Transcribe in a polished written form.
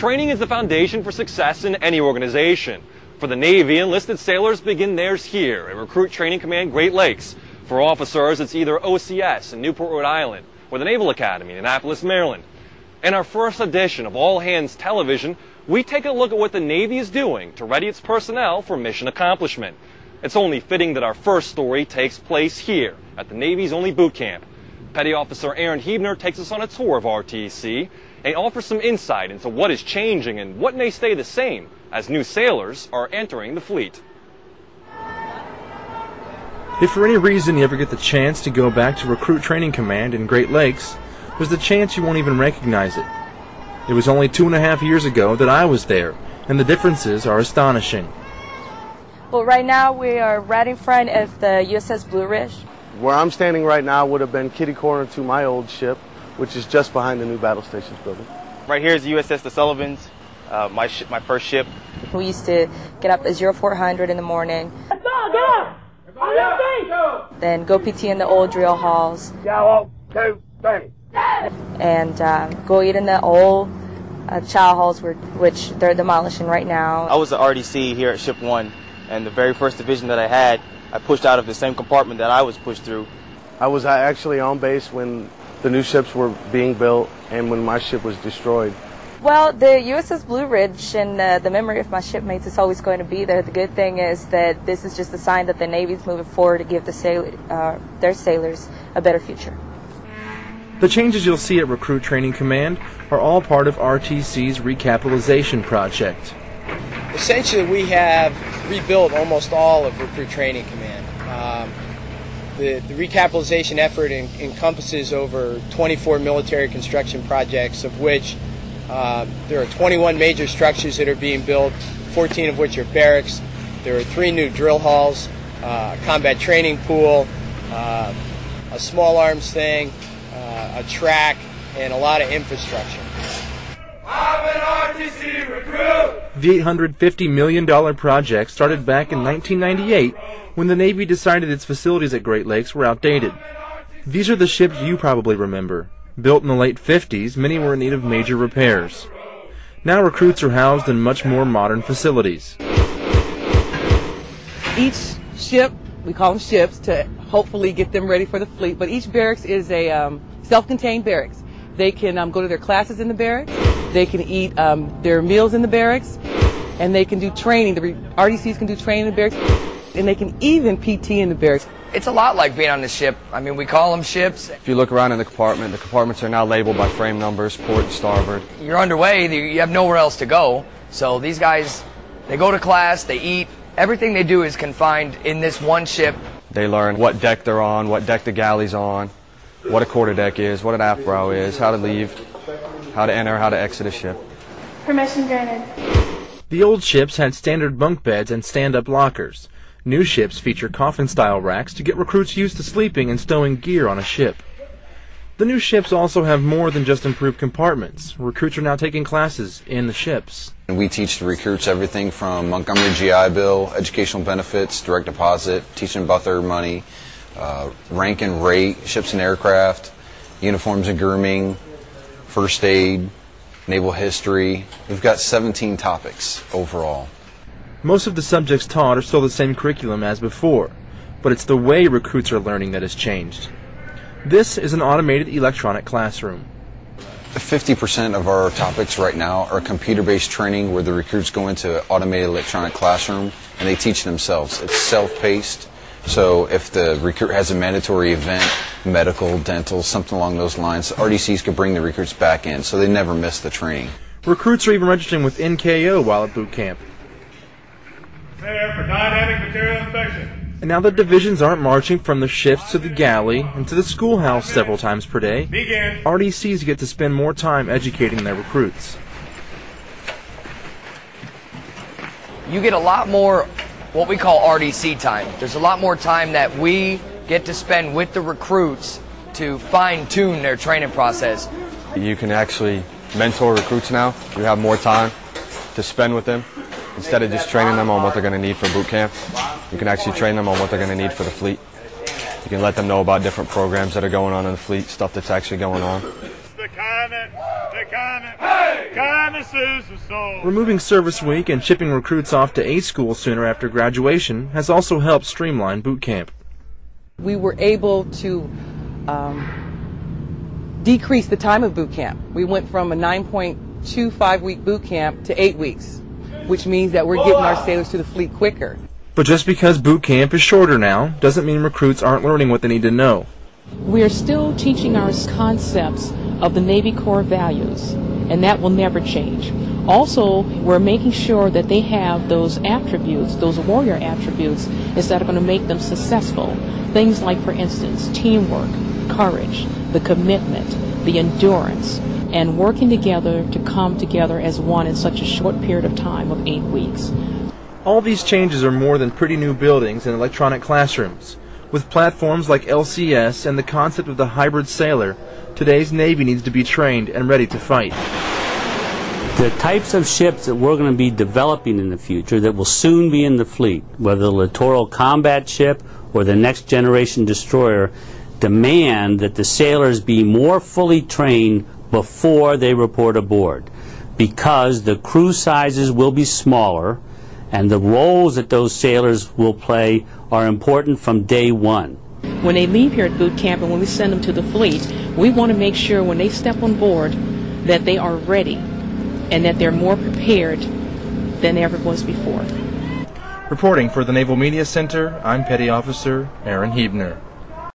Training is the foundation for success in any organization. For the Navy, enlisted sailors begin theirs here at Recruit Training Command Great Lakes. For officers, it's either OCS in Newport, Rhode Island, or the Naval Academy in Annapolis, Maryland. In our first edition of All Hands Television, we take a look at what the Navy is doing to ready its personnel for mission accomplishment. It's only fitting that our first story takes place here at the Navy's only boot camp. Petty Officer Aaron Hebner takes us on a tour of RTC and offers some insight into what is changing and what may stay the same as new sailors are entering the fleet. If for any reason you ever get the chance to go back to Recruit Training Command in Great Lakes, there's the chance you won't even recognize it. It was only 2.5 years ago that I was there, and the differences are astonishing. Well, right now we are right in front of the USS Blue Ridge. Where I'm standing right now would have been kitty corner to my old ship, which is just behind the new battle stations building. Right here is the USS The Sullivans, my first ship. We used to get up at 0400 in the morning. Let's go, get up! Then go PT in the old drill halls. Yeah, 1, 2, 3. And go eat in the old chow halls, which they're demolishing right now. I was an RDC here at Ship 1, and the very first division that I had, I pushed out of the same compartment that I was pushed through. I was actually on base when the new ships were being built and when my ship was destroyed. Well, the USS Blue Ridge and the memory of my shipmates is always going to be there. The good thing is that this is just a sign that the Navy's moving forward to give their sailors a better future. The changes you'll see at Recruit Training Command are all part of RTC's recapitalization project. Essentially, we have rebuilt almost all of Recruit Training Command. The recapitalization effort encompasses over 24 military construction projects, of which there are 21 major structures that are being built, 14 of which are barracks. There are 3 new drill halls, a combat training pool, a small arms thing, a track, and a lot of infrastructure. I'm an RTC recruit! The $850 million project started back in 1998 when the Navy decided its facilities at Great Lakes were outdated. These are the ships you probably remember. Built in the late 50s, many were in need of major repairs. Now recruits are housed in much more modern facilities. Each ship, we call them ships to hopefully get them ready for the fleet, but each barracks is a self-contained barracks. They can go to their classes in the barracks, they can eat their meals in the barracks, and they can do training. The RDCs can do training in the barracks, and they can even PT in the barracks. It's a lot like being on the ship. I mean, we call them ships. If you look around in the compartments are now labeled by frame numbers, port and starboard. You're underway, you have nowhere else to go. So these guys, they go to class, they eat. Everything they do is confined in this one ship. They learn what deck they're on, what deck the galley's on, what a quarterdeck is, what an aft brow is, how to leave, how to enter, how to exit a ship. Permission granted. The old ships had standard bunk beds and stand-up lockers. New ships feature coffin-style racks to get recruits used to sleeping and stowing gear on a ship. The new ships also have more than just improved compartments. Recruits are now taking classes in the ships. We teach the recruits everything from Montgomery GI Bill, educational benefits, direct deposit, teaching about their money, rank and rate, ships and aircraft, uniforms and grooming, first aid, naval history. We've got 17 topics overall. Most of the subjects taught are still the same curriculum as before, but it's the way recruits are learning that has changed. This is an automated electronic classroom. 50% of our topics right now are computer-based training where the recruits go into an automated electronic classroom and they teach themselves. It's self-paced, so if the recruit has a mandatory event, medical, dental, something along those lines, RDCs can bring the recruits back in so they never miss the training. Recruits are even registering with NKO while at boot camp. There for dynamic material inspection. And now the divisions aren't marching from the ships to the galley and to the schoolhouse several times per day. Begin. RDCs get to spend more time educating their recruits. You get a lot more what we call RDC time. There's a lot more time that we get to spend with the recruits to fine-tune their training process. You can actually mentor recruits now. You have more time to spend with them. Instead of just training them on what they're going to need for boot camp, you can actually train them on what they're going to need for the fleet. You can let them know about different programs that are going on in the fleet, stuff that's actually going on. The Kindness is the soul. Removing service week and shipping recruits off to A school sooner after graduation has also helped streamline boot camp. We were able to decrease the time of boot camp. We went from a 9.25-week boot camp to 8 weeks, which means that we're getting our sailors to the fleet quicker. But just because boot camp is shorter now doesn't mean recruits aren't learning what they need to know. We are still teaching our concepts of the Navy core values, and that will never change. Also, we're making sure that they have those attributes, those warrior attributes, that are going to make them successful. Things like, for instance, teamwork, courage, the commitment, the endurance, and working together to come together as one in such a short period of time of 8 weeks. All these changes are more than pretty new buildings and electronic classrooms. With platforms like LCS and the concept of the hybrid sailor, today's Navy needs to be trained and ready to fight. The types of ships that we're going to be developing in the future that will soon be in the fleet, whether the littoral combat ship or the next generation destroyer, demand that the sailors be more fully trained before they report aboard, because the crew sizes will be smaller and the roles that those sailors will play are important from day one. When they leave here at boot camp and when we send them to the fleet, we want to make sure when they step on board that they are ready and that they're more prepared than ever was before. Reporting for the Naval Media Center, I'm Petty Officer Aaron Hebner.